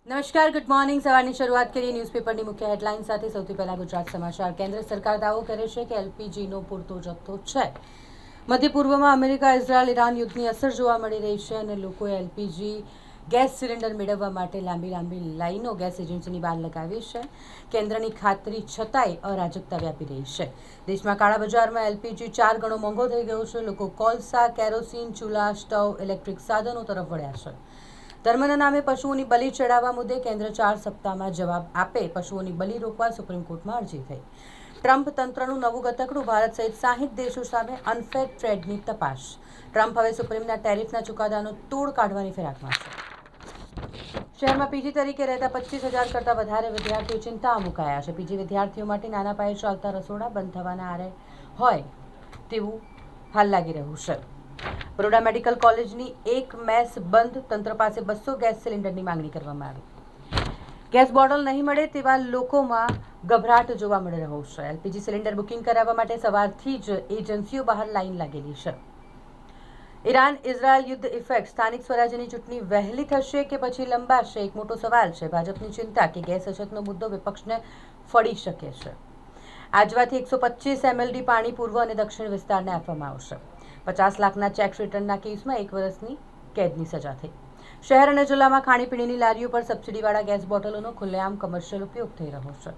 નમસ્કાર, good morning. સવારની શરૂઆત કરીએ ન્યૂઝપેપરની મુખ્ય હેડલાઇન સાથે. સૌથી પહેલા ગુજરાત સમાચાર. કેન્દ્ર સરકાર દાવો કરે છે કે એલપીજીનો પૂરતો જથ્થો છે. મધ્ય પૂર્વમાં અમેરિકા, ઇઝરાયલ, ઈરાન યુદ્ધની અસર જોવા મળી રહી છે અને લોકોએ એલપીજી ગેસ સિલિન્ડર મેળવવા માટે લાંબી લાઈનો ગેસ એજન્સીની બહાર લગાવી છે. કેન્દ્રની ખાતરી છતાંય અરાજકતા વ્યાપી રહી છે. દેશમાં કાળા બજારમાં એલપીજી 4 ગણો મોંઘો થઈ ગયો છે. લોકો કોલસા, કેરોસીન, ચૂલા, સ્ટવ, ઇલેક્ટ્રિક સાધનો તરફ વળ્યા છે. ધર્મના નામે પશુઓની બલિ ચડાવવા મુદ્દે કેન્દ્ર 4 સપ્તાહમાં જવાબ આપે. પશુઓની બલિ રોકવા સુપ્રીમ કોર્ટમાં અરજી થઈ. ટ્રમ્પ તંત્રનું નવું ગતકડું. ભારત સહિત 60 દેશો સામે અનફેર ટ્રેડની તપાસ. ટ્રમ્પ હવે સુપ્રીમના ટેરિફના ચુકાદાનો તોડ કાઢવાની ફિરાકમાં છે. શહેરમાં પીજી તરીકે રહેતા 25,000 કરતાં વધારે વિદ્યાર્થીઓ ચિંતામાં મુકાયા છે. પીજી વિદ્યાર્થીઓ માટે નાના પાયે ચાલતા રસોડા બંધ થવાના આરે હોય તેવું હાલ લાગી રહ્યું છે. બરોડા મેડિકલ કોલેજની એક મેસ બંધ. તંત્ર પાસે 200 ગેસ સિલિન્ડરની માંગણી કરવામાં આવી. ગેસ બોટલ નહીં મળે તેવા લોકોમાં ગભરાટ જોવા મળી રહ્યો છે. એલપીજી સિલિન્ડર બુકિંગ કરાવવા માટે સવારથી જ એજન્સીઓ બહાર લાઈન લાગેલી છે. ઈરાન ઇઝરાયલ યુદ્ધ ઇફેક્ટ. સ્થાનિક સ્વરાજ્યની ચૂંટણી વહેલી થશે કે પછી લંબાશે? એક મોટો સવાલ છે. ભાજપની ચિંતા કે ગેસ અછતનો મુદ્દો વિપક્ષને ફળી શકે છે. આજવાથી 125 એમએલડી પાણી પૂર્વ અને દક્ષિણ વિસ્તારને આપવામાં આવશે. 50 લાખના ચેક રિટર્નના કેસમાં 1 વર્ષની કેદની સજા થઈ. શહેર અને જિલ્લામાં ખાણીપીણીની લારીઓ પર સબસિડીવાળા ગેસ બોટલોનો ખુલ્લેઆમ કમર્શિયલ ઉપયોગ થઈ રહ્યો છે.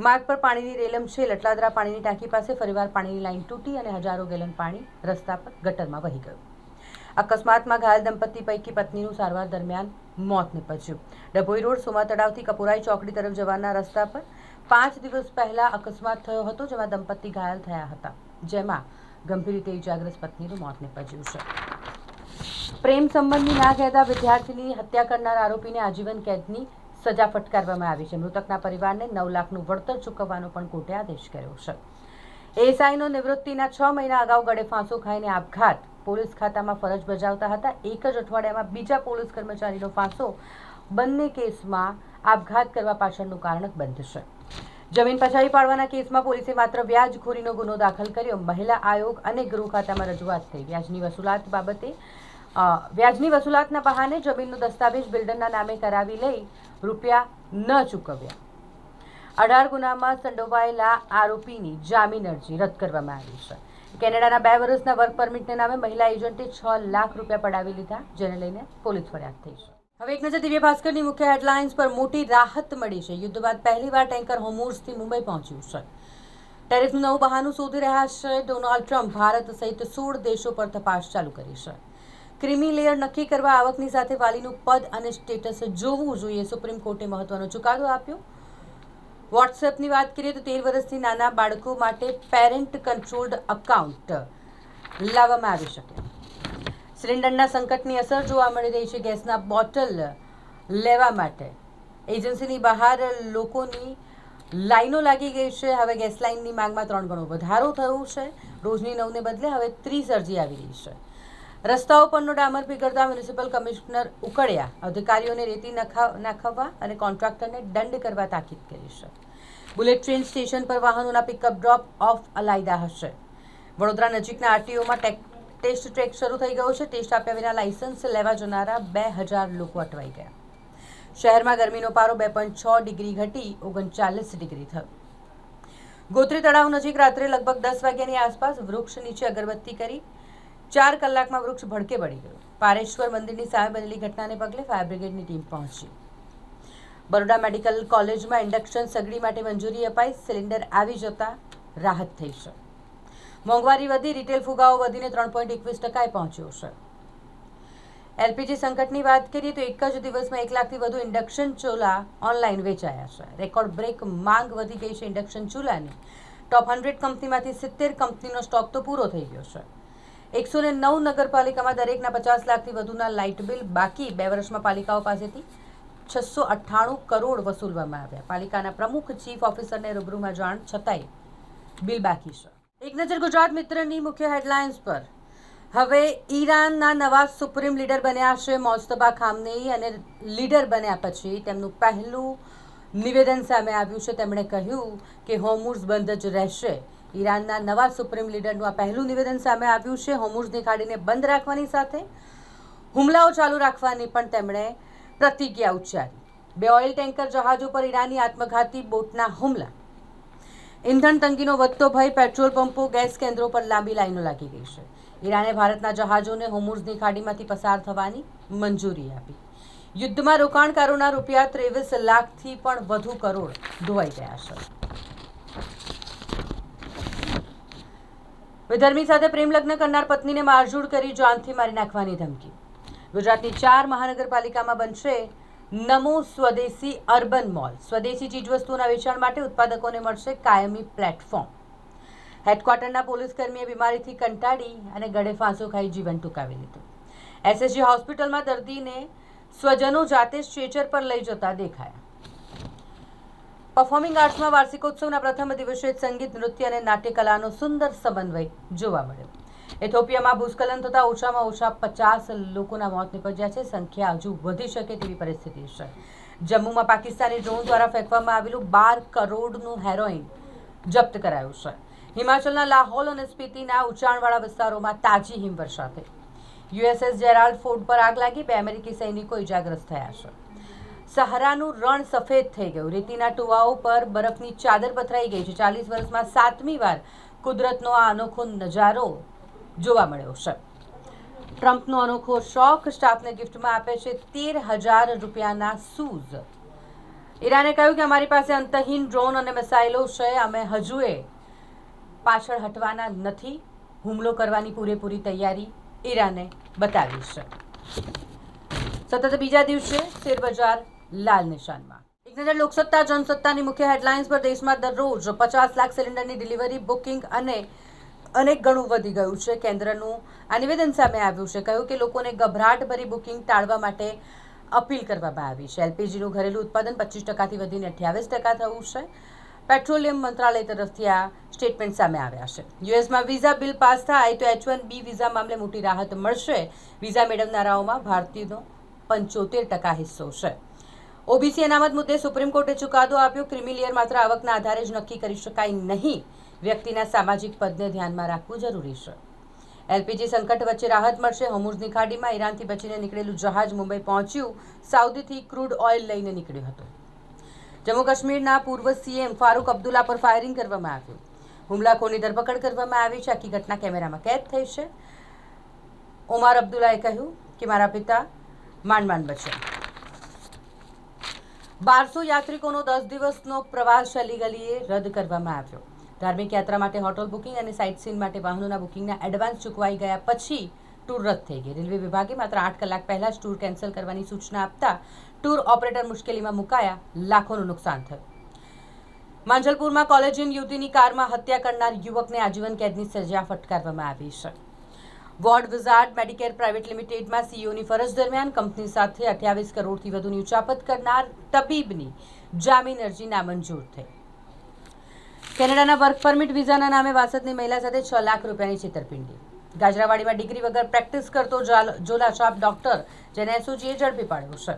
માર્ગ પર પાણીની રેલમછેલ. લટલાદરા પાણીની ટાંકી પાસે ફરીવાર પાણીની લાઈન તૂટી અને હજારો ગેલન પાણી રસ્તા પર ગટરમાં વહી ગયું. અકસ્માતમાં ઘાયલ દંપતી પૈકી પત્નીનું સારવાર દરમિયાન મોત નીપજ્યું. ડભોઈ રોડ સોમા તળાવથી કપુરાઈ ચોકડી તરફ જવાના રસ્તા પર 5 દિવસ પહેલા અકસ્માત થયો હતો, જેમાં દંપતી ઘાયલ થયા હતા, જેમાં ગંભીર રીતે ઇજાગ્રસ્ત પત્નીનું મોત નીપજ્યું છે. પ્રેમ સંબંધની ના કહેતા વિદ્યાર્થીની હત્યા કરનાર આરોપીને આજીવન કેદની સજા ફટકારવામાં આવી છે. મૃતકના પરિવારને 9 લાખનું વળતર ચૂકવવાનો પણ કોર્ટે આદેશ કર્યો છે. એએસઆઈનો નિવૃત્તિના 6 મહિના અગાઉ ગળે ફાંસો ખાઈને આપઘાત. પોલીસ ખાતામાં ફરજ બજાવતા હતા. એક જ અઠવાડિયામાં બીજા પોલીસ કર્મચારીનો ફાંસો. બંને કેસમાં આપઘાત કરવા પાછળનું કારણ બંધ છે. જમીન પચાવી પાડવાના કેસમાં પોલીસે માત્ર વ્યાજખોરીનો ગુનો દાખલ કર્યો. મહિલા આયોગ અને ગૃહ ખાતામાં રજૂઆત થઈ. વ્યાજની વસૂલાતના બહાને જમીનનો દસ્તાવેજ બિલ્ડરના નામે કરાવી લઈ રૂપિયા ન ચૂકવ્યા. 18 ગુનામાં સંડોવાયેલા આરોપીની જામીન અરજી રદ કરવામાં આવી છે. કેનેડાના 2 વર્ષના વર્ક પરમિટને નામે મહિલા એજન્ટે 6 લાખ રૂપિયા પડાવી લીધા, જેને લઈને પોલીસ ફરિયાદ થઈ છે. હવે એક નજર દિવ્ય ભાસ્કરની મુખ્ય હેડલાઇન્સ પર. મોટી રાહત મળી છે. યુદ્ધ બાદ પહેલીવાર ટેન્કર હોર્મુઝથી મુંબઈ પહોંચ્યું છે. ટેરિફનું નવું બહાનું શોધી રહ્યા છે ડોનાલ્ડ ટ્રમ્પ. ભારત સહિત 16 દેશો પર તપાસ ચાલુ કરી છે. ક્રીમી લેયર નક્કી કરવા આવકની સાથે વાલીનું પદ અને સ્ટેટસ જોવું જોઈએ. સુપ્રીમ કોર્ટે મહત્વનો ચુકાદો આપ્યો. વોટ્સએપની વાત કરીએ તો 13 વર્ષથી નાના બાળકો માટે પેરેન્ટ કંટ્રોલ્ડ અકાઉન્ટ લાવવામાં આવી શકે. સિલિન્ડરના સંકટની અસર જોવા મળી રહી છે. ગેસના બોટલ લેવા માટે એજન્સીની બહાર લોકોની લાઈનો લાગી ગઈ છે. હવે ગેસ લાઇનની માંગમાં 3 ગણો વધારો થયો છે. રોજની 9ને બદલે હવે 30 અરજી આવી રહી છે. રસ્તાઓ પરનો ડામર પીગળતા મ્યુનિસિપલ કમિશનર ઉકળ્યા. અધિકારીઓને રેતી નાખવા અને કોન્ટ્રાક્ટરને દંડ કરવા તાકીદ કરી છે. બુલેટ ટ્રેન સ્ટેશન પર વાહનોના પિકઅપ ડ્રોપ ઓફ અલાયદા હશે. વડોદરા નજીકના આરટીઓમાં ટેસ્ટ ટ્રેક શરૂ થઈ ગયો છે. ટેસ્ટ આપ્યા વિના લાયસન્સ લેવા જનારા 2000 લોકો અટવાઈ ગયા. શહેરમાં ગરમીનો પારો 2.6 ડિગ્રી ઘટી 39 ડિગ્રી થયો. ગોત્રી તળાવ નજીક રાત્રે લગભગ 10 વાગ્યાની આસપાસ વૃક્ષ નીચે અગરબત્તી કરી 4 કલાકમાં વૃક્ષ ભડકે બળી ગયું. પારેશ્વર મંદિરની સામે બનેલી ઘટનાને પગલે ફાયર બ્રિગેડની ટીમ પહોંચી. બરોડા મેડિકલ કોલેજમાં ઇન્ડક્શન સગડી માટે મંજૂરી અપાઈ. સિલિન્ડર આવી જતા રાહત થઈ છે. મોંઘવારી વધી. રિટેલ ફુગાવો વધીને 3.21% પહોંચ્યો છે. એલપીજી સંકટની વાત કરીએ તો એક જ દિવસમાં 1 લાખથી વધુ ઇન્ડક્શન ચૂલા ઓનલાઈન વેચાયા છે. રેકોર્ડ બ્રેક માંગ વધી ગઈ છે ઇન્ડક્શન ચૂલાની. ટોપ 100 કંપનીમાંથી 70 કંપનીનો સ્ટોક તો પૂરો થઈ ગયો છે. 109 નગરપાલિકામાં દરેકના 50 લાખથી વધુના લાઇટ બિલ બાકી. 2 વર્ષમાં પાલિકાઓ પાસેથી 698 કરોડ વસૂલવામાં આવ્યા. પાલિકાના પ્રમુખ ચીફ ઓફિસરને રૂબરૂમાં જાણ છતાંય બિલ બાકી છે. એક નજર ગુજરાત મિત્રની મુખ્ય હેડલાઇન્સ પર. હવે ઈરાનના નવા સુપ્રીમ લીડર બન્યા છે મોજતબા ખામનેઈ, અને લીડર બન્યા પછી તેમનું પહેલું નિવેદન સામે આવ્યું છે. તેમણે કહ્યું કે હોર્મુઝ બંધ જ રહેશે. ઈરાનના નવા સુપ્રીમ લીડરનું આ પહેલું નિવેદન સામે આવ્યું છે. હોર્મુઝની ખાડીને બંધ રાખવાની સાથે હુમલાઓ ચાલુ રાખવાની પણ તેમણે પ્રતિજ્ઞા ઉચ્ચારી. બે ઓઇલ ટેન્કર જહાજો પર ઈરાની આત્મઘાતી બોટના હુમલા, ઇંધણ તંગીનો વધતો ભય, પેટ્રોલ પંપો, ગેસ કેન્દ્રો પર લાંબી લાઈનો લાગી ગઈ છે. ઈરાને ભારતના જહાજોને હોર્મુઝની ખાડીમાંથી પસાર થવાની મંજૂરી આપી. યુદ્ધમાં રોકાણકારોના રૂપિયા 23 લાખથી પણ વધુ કરોડ ધોવાઈ ગયા છે. વિધર્મી સાથે પ્રેમ લગ્ન કરનાર પત્નીને મારઝૂડ કરી જાનથી મારી નાખવાની ધમકી. ગુજરાતની 4 મહાનગરપાલિકામાં બનશે નમો સ્વદેશી અર્બન મોલ. સ્વદેશી ચીજવસ્તુઓના વેચાણ માટે ઉત્પાદકોને મળશે કાયમી પ્લેટફોર્મ. હેડક્વાર્ટરના પોલીસકર્મીએ બીમારીથી કંટાળી અને ગળે ફાંસો ખાઈ જીવન ટૂંકાવી લીધું. એસએસજી હોસ્પિટલમાં દર્દીને સ્વજનો જાતે સ્ટ્રેચર પર લઈ જતા દેખાયા. પરફોર્મિંગ આર્ટ્સમાં વાર્ષિકોત્સવના પ્રથમ દિવસે સંગીત, નૃત્ય અને નાટ્યકલાનો સુંદર સમન્વય જોવા મળ્યો. ઇથોપિયામાં ભૂસ્ખલન થતાં ઓછામાં ઓછા 50 લોકોના મોત નીપજ્યા છે. સંખ્યા હજુ વધી શકે તેવી પરિસ્થિતિ છે. જમ્મુમાં પાકિસ્તાની ડ્રોન દ્વારા ફેંકવામાં આવેલું 12 કરોડનું હેરોઇન જપ્ત કરાયું છે. હિમાચલના લાહોલ અને સ્પીતિના ઊંચાણવાળા વિસ્તારોમાં તાજી હિમવર્ષા થઈ. યુએસએસ જેરાલ્ડ ફોર્ડ પર આગ લાગી, 2 અમેરિકી સૈનિકો ઇજાગ્રસ્ત થયા છે. સહારાનું રણ સફેદ થઈ ગયું, રેતીના ટુવાઓ પર બરફની ચાદર પથરાઈ ગઈ છે. 40 વર્ષમાં 7મી વાર કુદરતનો આ અનોખો નજારો જોવા મળ્યો છે. ટ્રમ્પનો અનોખો શોખ, સ્ટાફને ગિફ્ટમાં આપે છે 13,000 રૂપિયાના શૂઝ. ઈરાને કહ્યું કે અમારી પાસે અંતહીન ડ્રોન અને મિસાઇલો છે, અમે હજુએ પાછળ હટવાના નથી. હુમલો કરવાની પૂરેપૂરી તૈયારી ઈરાને બતાવી છે. સતત બીજા દિવસે શેરબજાર લાલ નિશાનમાં. એક નજર લોકસત્તા જનસત્તાની મુખ્ય હેડલાઇન્સ પર. દેશમાં દરરોજ 50 લાખ સિલિન્ડરની ડિલિવરી, બુકિંગ અને અનેક ગણું વધી ગયું છે. કેન્દ્રનું આ નિવેદન સામે આવ્યું છે. કહ્યું કે લોકોને ગભરાટભરી બુકિંગ ટાળવા માટે અપીલ કરવામાં આવી છે. એલપીજીનું ઘરેલું ઉત્પાદન 25%થી વધીને 28% થયું છે. પેટ્રોલિયમ મંત્રાલય તરફથી આ સ્ટેટમેન્ટ સામે આવ્યા છે. યુએસમાં વિઝા બિલ પાસ થાય તો H1B વિઝા મામલે મોટી રાહત મળશે. વિઝા મેળવનારાઓમાં ભારતીયનો 75% હિસ્સો છે. ઓબીસી અનામત મુદ્દે સુપ્રીમ કોર્ટે ચુકાદો આપ્યો. ક્રિમિલિયર માત્ર આવકના આધારે જ નક્કી કરી શકાય નહીં. વ્યક્તિના સામાજિક પદને ધ્યાનમાં રાખવું જરૂરી છે. એલપીજી સંકટ વચ્ચે રાહત મળશે. હોર્મુઝની ખાડીમાં ઈરાનથી બચીને નીકળેલું જહાજ મુંબઈ પહોંચ્યું. સાઉદીથી ક્રૂડ ઓઇલ લઈને નીકળ્યું હતું. જમ્મુ કાશ્મીરના પૂર્વ સીએમ ફારૂક અબ્દુલ્લા પર ફાયરિંગ કરવામાં આવ્યું. હુમલાખોરની ધરપકડ કરવામાં આવી છે. આખી ઘટના કેમેરામાં કેદ થઈ છે. ઓમાર અબ્દુલ્લાએ કહ્યું કે મારા પિતા માંડ બચ્યા. 1200 યાત્રિકોનો 10 દિવસનો પ્રવાસ અલીગલીએ રદ કરવામાં આવ્યો. ધાર્મિક યાત્રા માટે હોટલ બુકિંગ અને સાઇટ સીન માટે વાહનોના બુકિંગના એડવાન્સ ચૂકવાઈ ગયા પછી ટૂર રદ થઈ ગઈ. રેલવે વિભાગે માત્ર 8 કલાક પહેલા જ ટૂર કેન્સલ કરવાની સૂચના આપતા ટૂર ઓપરેટર મુશ્કેલીમાં મુકાયા. લાખોનું નુકસાન થયું. માંજલપુરમાં કોલેજિયન યુવતીની કારમાં હત્યા કરનાર યુવકને આજીવન કેદની સજા ફટકારવામાં આવી છે. વોર્ડ વિઝાર્ડ મેડિકેર પ્રાઇવેટ લિમિટેડમાં સીઈઓની ફરજ દરમિયાન કંપની સાથે 28 કરોડથી વધુની ઉચાપત કરનાર તબીબની જામીન અરજી નામંજૂર થઈ. કેનેડાના વર્ક પરમિટ વિઝાના નામે વાસદની મહિલા સાથે 6 લાખ રૂપિયાની છેતરપિંડી. ગાજરાવાડીમાં ડિગ્રી વગર પ્રેક્ટિસ કરતો ઝોલાછાપ ડોક્ટર, જેને એસઓજીએ ઝડપી પાડ્યો છે.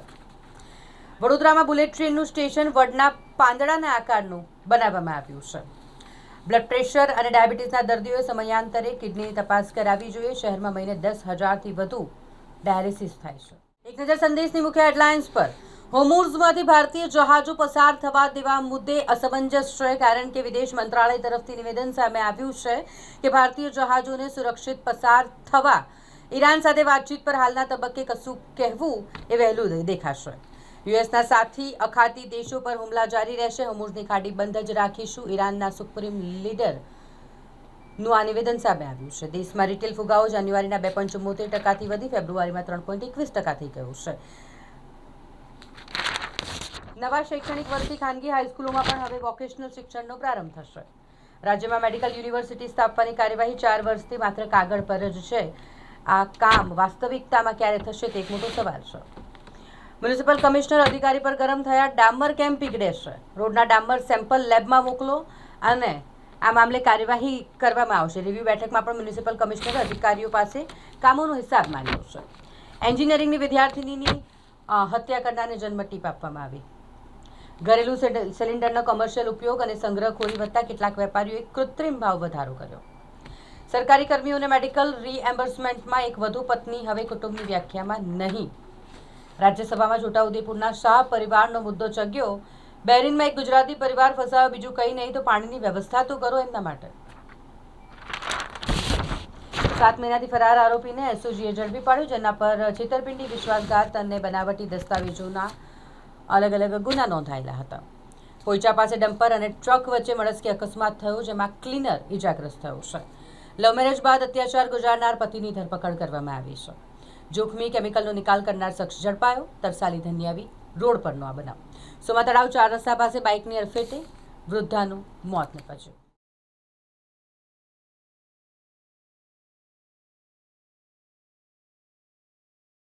વડોદરામાં બુલેટ ટ્રેનનું સ્ટેશન વડના પાંદડાના આકારનું બનાવવામાં આવ્યું છે. બ્લડ પ્રેશર અને ડાયાબિટીસના દર્દીઓએ સમયાંતરે કિડનીની તપાસ કરાવવી જોઈએ. શહેરમાં મહિને 10,000થી વધુ ડાયાલિસિસ થાય છે. એક નજર સંદેશની મુખ્ય હેડલાઇન્સ પર. હોર્મુઝમાંથી ભારતીય જહાજો પસાર થવા દેવા મુદ્દે અસમંજસ છે, કારણ કે વિદેશ મંત્રાલય તરફથી નિવેદન સામે આવ્યું છે કે ભારતીય જહાજોને સુરક્ષિત પસાર થવા ઈરાન સાથે વાતચીત પર હાલના તબક્કે કશું કહેવું એ વહેલું દેખાશે. યુએસના સાથી અખાતી દેશો પર હુમલા જારી રહેશે. હોર્મુઝની ખાડી બંધ જ રાખીશું. ઈરાનના સુપ્રીમ લીડરનું આ નિવેદન સામે આવ્યું છે. દેશમાં રિટેલ ફુગાવો જાન્યુઆરીના 2.74%થી વધી ફેબ્રુઆરીમાં 3.21% થઈ ગયું છે. નવા શૈક્ષણિક વર્ષથી ખાનગી હાઈસ્કૂલોમાં પણ હવે વોકેશનલ શિક્ષણનો પ્રારંભ થશે. રાજ્યમાં મેડિકલ યુનિવર્સિટી સ્થાપવાની કાર્યવાહી 4 વર્ષથી માત્ર કાગળ પર જ છે. આ કામ વાસ્તવિકતામાં ક્યારે થશે તે એક મોટો સવાલ છે. મ્યુનિસિપલ કમિશનર અધિકારી પર ગરમ થયા. ડામર કેમ પીગળે છે? રોડના ડામર સેમ્પલ લેબમાં મોકલો અને આ મામલે કાર્યવાહી કરવામાં આવશે. રિવ્યુ બેઠકમાં પણ મ્યુનિસિપલ કમિશનરે અધિકારીઓ પાસે કામોનો હિસાબ માંગ્યો છે. એન્જિનિયરિંગની વિદ્યાર્થિનીની હત્યા કરનારને જન્મટીપ આપવામાં આવી. ઘરેલું સિલિન્ડરનો કોમર્શિયલ ઉપયોગ અને સંગ્રહખોરી વધતા કેટલાક વેપારીઓએ કૃત્રિમ ભાવ વધારો કર્યો. સરકારી કર્મીઓને મેડિકલ રીએમ્બર્સમેન્ટમાં એક વધુ પત્ની હવે કુટુંબની વ્યાખ્યામાં નહીં. રાજ્યસભામાં છોટાઉદેપુરના શાહ પરિવારનો મુદ્દો ચગ્યો. બેરીનમાં એક ગુજરાતી પરિવાર ફસાયો, બીજું કંઈ નહીં તો પાણીની વ્યવસ્થા તો કરો એમના માટે. 7 મહિનાથી ફરાર આરોપીને એસઓજીએ ઝડપી પાડ્યો, જેના પર છેતરપિંડી, વિશ્વાસઘાત અને બનાવટી દસ્તાવેજોના અલગ અલગ ગુના નોંધાયેલા હતા. પોઈચા પાસે ડમ્પર અને ટ્રક વચ્ચે મળસ્કે અકસ્માત થયો, જેમાં ક્લીનર ઇજાગ્રસ્ત થયો છે. લવ મેરેજ બાદ અત્યાચાર ગુજારનાર પતિની ધરપકડ કરવામાં આવી છે. જોખમી કેમિકલનો નિકાલ કરનાર શખ્સ ઝડપાયો. તરસાલી ધન્યાવી રોડ પરનો આ બનાવ. સોમા તળાવ 4 રસ્તા પાસે બાઇકની અડફેટે વૃદ્ધાનું મોત નીપજ્યું.